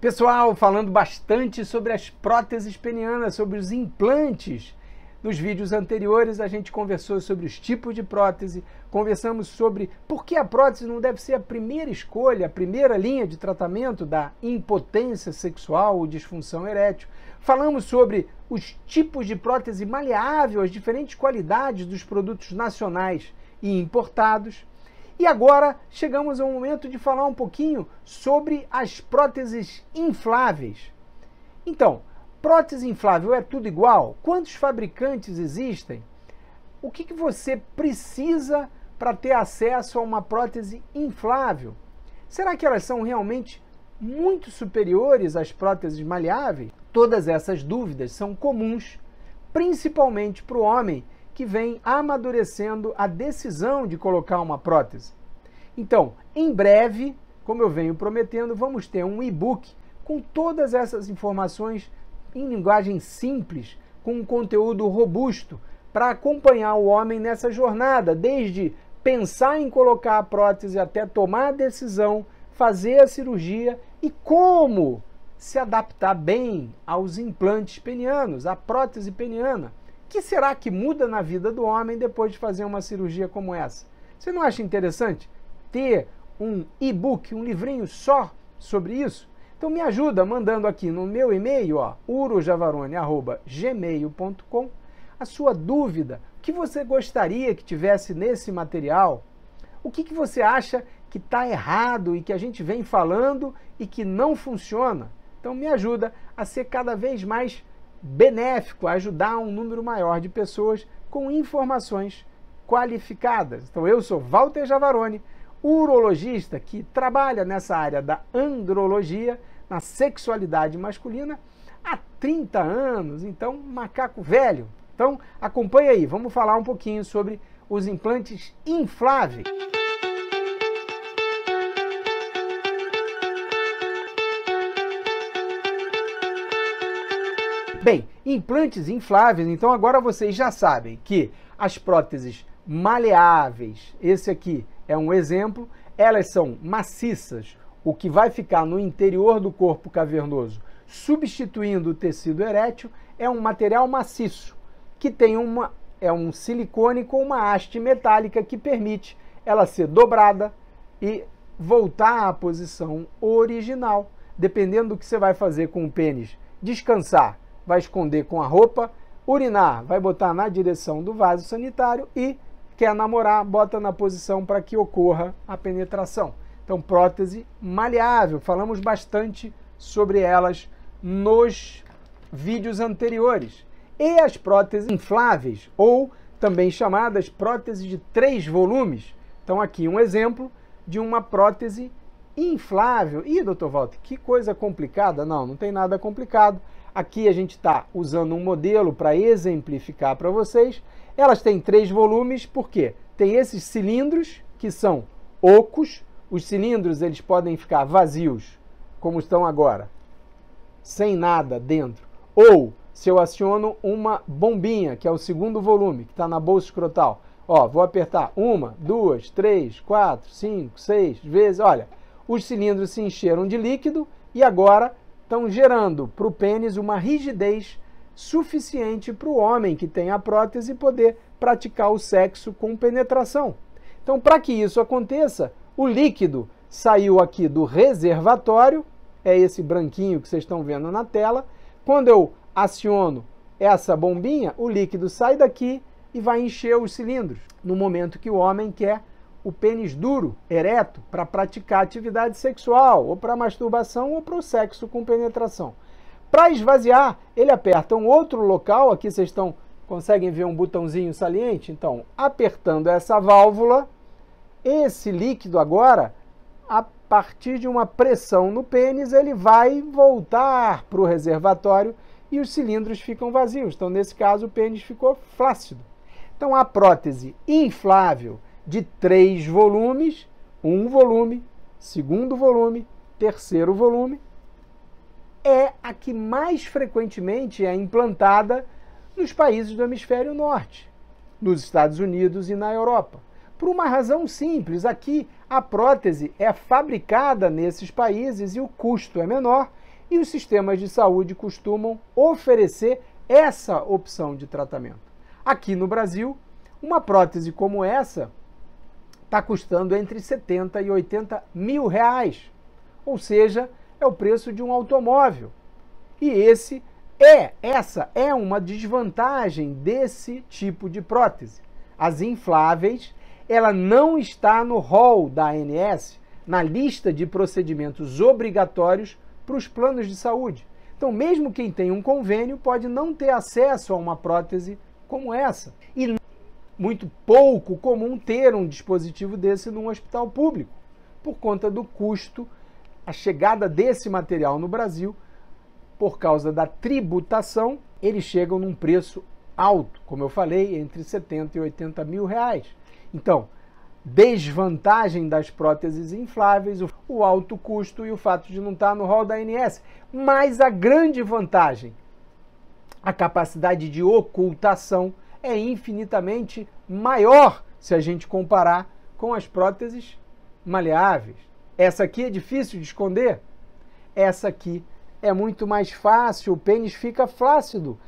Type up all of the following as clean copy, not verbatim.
Pessoal, falando bastante sobre as próteses penianas, sobre os implantes. Nos vídeos anteriores a gente conversou sobre os tipos de prótese, conversamos sobre por que a prótese não deve ser a primeira escolha, a primeira linha de tratamento da impotência sexual ou disfunção erétil. Falamos sobre os tipos de prótese maleável, as diferentes qualidades dos produtos nacionais e importados. E agora chegamos ao momento de falar um pouquinho sobre as próteses infláveis. Então, prótese inflável é tudo igual? Quantos fabricantes existem? O que você precisa para ter acesso a uma prótese inflável? Será que elas são realmente muito superiores às próteses maleáveis? Todas essas dúvidas são comuns, principalmente para o homem que vem amadurecendo a decisão de colocar uma prótese. Então, em breve, como eu venho prometendo, vamos ter um e-book com todas essas informações em linguagem simples, com um conteúdo robusto, para acompanhar o homem nessa jornada, desde pensar em colocar a prótese até tomar a decisão, fazer a cirurgia e como se adaptar bem aos implantes penianos, à prótese peniana. O que será que muda na vida do homem depois de fazer uma cirurgia como essa? Você não acha interessante ter um e-book, um livrinho só sobre isso? Então me ajuda mandando aqui no meu e-mail, urojavarone@gmail.com, a sua dúvida, o que você gostaria que tivesse nesse material, o que você acha que está errado e que a gente vem falando e que não funciona. Então me ajuda a ser cada vez mais benéfico, a ajudar um número maior de pessoas com informações qualificadas. Então eu sou Walter Javarone, urologista que trabalha nessa área da andrologia, na sexualidade masculina, há 30 anos, então macaco velho. Então acompanha aí, vamos falar um pouquinho sobre os implantes infláveis. Bem, implantes infláveis, então agora vocês já sabem que as próteses maleáveis, esse aqui é um exemplo, elas são maciças, o que vai ficar no interior do corpo cavernoso, substituindo o tecido erétil, é um material maciço, que tem um silicone com uma haste metálica que permite ela ser dobrada e voltar à posição original, dependendo do que você vai fazer com o pênis. Descansar, vai esconder com a roupa, urinar, vai botar na direção do vaso sanitário e quer namorar, bota na posição para que ocorra a penetração. Então, prótese maleável, falamos bastante sobre elas nos vídeos anteriores. E as próteses infláveis, ou também chamadas próteses de 3 volumes. Então, aqui um exemplo de uma prótese inflável. Ih, doutor Walter, que coisa complicada. Não, não tem nada complicado. Aqui a gente está usando um modelo para exemplificar para vocês. Elas têm 3 volumes, por quê? Tem esses cilindros que são ocos. Os cilindros eles podem ficar vazios, como estão agora, sem nada dentro. Ou se eu aciono uma bombinha, que é o segundo volume, que está na bolsa escrotal. Ó, vou apertar 1, 2, 3, 4, 5, 6 vezes. Olha, os cilindros se encheram de líquido e agora estão gerando para o pênis uma rigidez suficiente para o homem que tem a prótese poder praticar o sexo com penetração. Então, para que isso aconteça, o líquido saiu aqui do reservatório, é esse branquinho que vocês estão vendo na tela. Quando eu aciono essa bombinha, o líquido sai daqui e vai encher os cilindros, no momento que o homem quer o pênis duro, ereto, para praticar atividade sexual, ou para masturbação, ou para o sexo com penetração. Para esvaziar, ele aperta um outro local, aqui vocês conseguem ver um botãozinho saliente? Então, apertando essa válvula, esse líquido agora, a partir de uma pressão no pênis, ele vai voltar para o reservatório e os cilindros ficam vazios. Então, nesse caso, o pênis ficou flácido. Então, a prótese inflável de 3 volumes, um volume, segundo volume, terceiro volume, é a que mais frequentemente é implantada nos países do hemisfério norte, nos Estados Unidos e na Europa. Por uma razão simples, aqui a prótese é fabricada nesses países e o custo é menor, E os sistemas de saúde costumam oferecer essa opção de tratamento. Aqui no Brasil, uma prótese como essa está custando entre 70 e 80 mil reais, ou seja, é o preço de um automóvel. E essa é uma desvantagem desse tipo de prótese. As infláveis, ela não está no rol da ANS, na lista de procedimentos obrigatórios para os planos de saúde. Então, mesmo quem tem um convênio pode não ter acesso a uma prótese como essa. E muito pouco comum ter um dispositivo desse num hospital público, por conta do custo. A chegada desse material no Brasil, por causa da tributação, eles chegam num preço alto, como eu falei, entre 70 e 80 mil reais. Então, desvantagem das próteses infláveis, o alto custo e o fato de não estar no rol da ANS. Mas a grande vantagem, a capacidade de ocultação, é infinitamente maior se a gente comparar com as próteses maleáveis. Essa aqui é difícil de esconder? Essa aqui é muito mais fácil, o pênis fica flácido,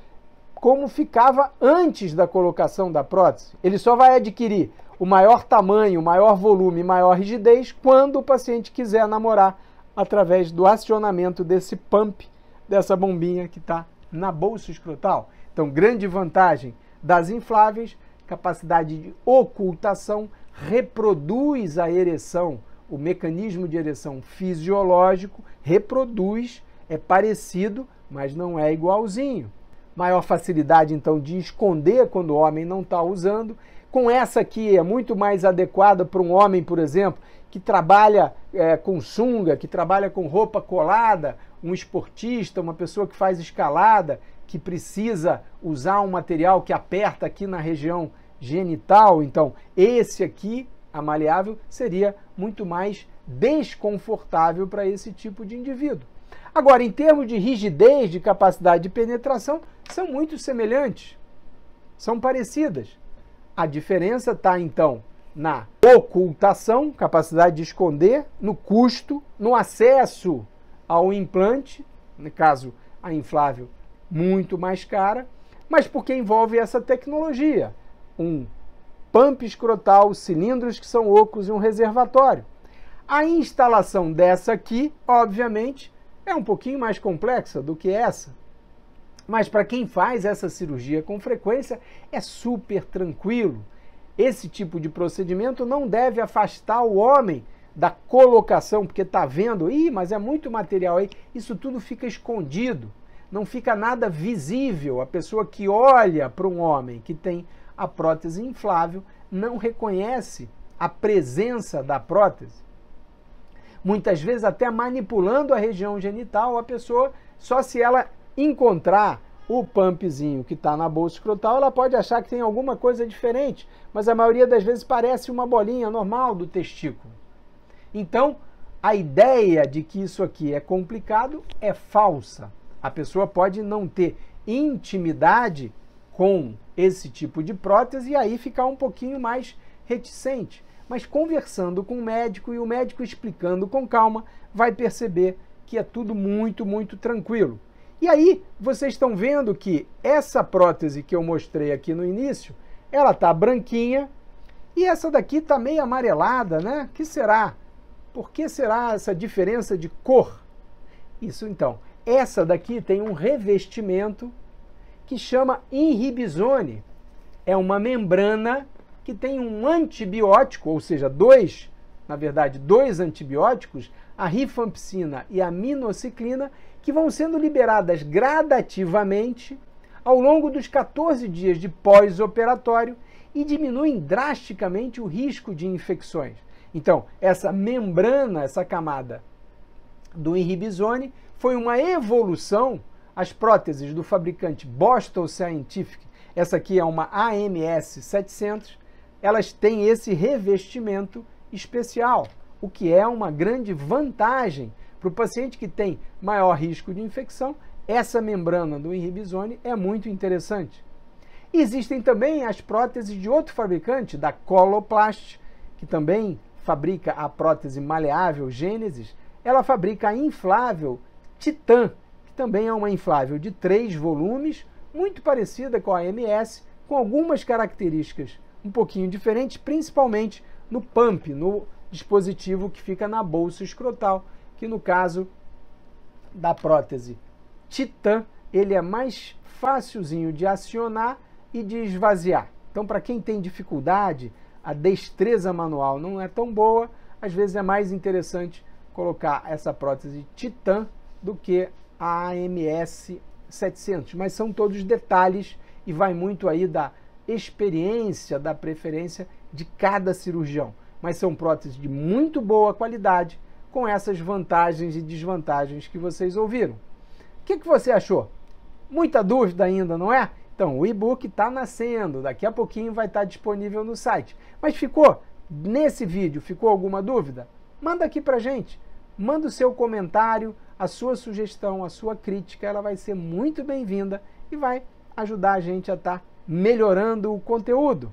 como ficava antes da colocação da prótese. Ele só vai adquirir o maior tamanho, maior volume, maior rigidez quando o paciente quiser namorar através do acionamento desse pump, dessa bombinha que está na bolsa escrotal. Então, grande vantagem das infláveis, capacidade de ocultação, reproduz a ereção, o mecanismo de ereção fisiológico, reproduz, é parecido, mas não é igualzinho. Maior facilidade, então, de esconder quando o homem não está usando. Com essa aqui é muito mais adequada para um homem, por exemplo, que trabalha com sunga, que trabalha com roupa colada, um esportista, uma pessoa que faz escalada, que precisa usar um material que aperta aqui na região genital. Então, esse aqui, a maleável, seria muito mais desconfortável para esse tipo de indivíduo. Agora, em termos de rigidez, de capacidade de penetração, são muito semelhantes, são parecidas. A diferença está, então, na ocultação, capacidade de esconder, no custo, no acesso ao implante, no caso, a inflável, muito mais cara, mas porque envolve essa tecnologia, um pump escrotal, cilindros que são ocos e um reservatório. A instalação dessa aqui, obviamente, é um pouquinho mais complexa do que essa, mas para quem faz essa cirurgia com frequência, é super tranquilo. Esse tipo de procedimento não deve afastar o homem da colocação, porque está vendo, mas é muito material aí, isso tudo fica escondido, não fica nada visível. A pessoa que olha para um homem que tem a prótese inflável não reconhece a presença da prótese. Muitas vezes até manipulando a região genital, a pessoa, só se ela encontrar o pumpzinho que está na bolsa escrotal, ela pode achar que tem alguma coisa diferente, mas a maioria das vezes parece uma bolinha normal do testículo. Então, a ideia de que isso aqui é complicado é falsa. A pessoa pode não ter intimidade com esse tipo de prótese e aí ficar um pouquinho mais reticente. Mas conversando com o médico e o médico explicando com calma, vai perceber que é tudo muito, muito tranquilo. E aí, vocês estão vendo que essa prótese que eu mostrei aqui no início, ela está branquinha e essa daqui está meio amarelada, né? O que será? Por que será essa diferença de cor? Isso então, essa daqui tem um revestimento que chama inhibizone. É uma membrana que tem um antibiótico, ou seja, dois antibióticos, a rifampicina e a minoxicilina, que vão sendo liberadas gradativamente ao longo dos 14 dias de pós-operatório e diminuem drasticamente o risco de infecções. Então, essa membrana, essa camada do inhibizone, foi uma evolução. As próteses do fabricante Boston Scientific, essa aqui é uma AMS 700, elas têm esse revestimento especial, o que é uma grande vantagem para o paciente que tem maior risco de infecção. Essa membrana do inhibizone é muito interessante. Existem também as próteses de outro fabricante, da Coloplast, que também fabrica a prótese maleável Gênesis. Ela fabrica a inflável Titan, que também é uma inflável de 3 volumes, muito parecida com a AMS, com algumas características um pouquinho diferentes, principalmente no pump, no dispositivo que fica na bolsa escrotal, que no caso da prótese Titan, ele é mais facilzinho de acionar e de esvaziar. Então, para quem tem dificuldade, a destreza manual não é tão boa, às vezes é mais interessante colocar essa prótese Titan do que a AMS 700, mas são todos detalhes e vai muito aí da experiência, da preferência de cada cirurgião. Mas são próteses de muito boa qualidade, com essas vantagens e desvantagens que vocês ouviram. O que você achou? Muita dúvida ainda, não é? Então, o e-book está nascendo, daqui a pouquinho vai estar disponível no site. Mas nesse vídeo, ficou alguma dúvida? Manda aqui pra gente, manda o seu comentário, a sua sugestão, a sua crítica, ela vai ser muito bem-vinda e vai ajudar a gente a estar melhorando o conteúdo.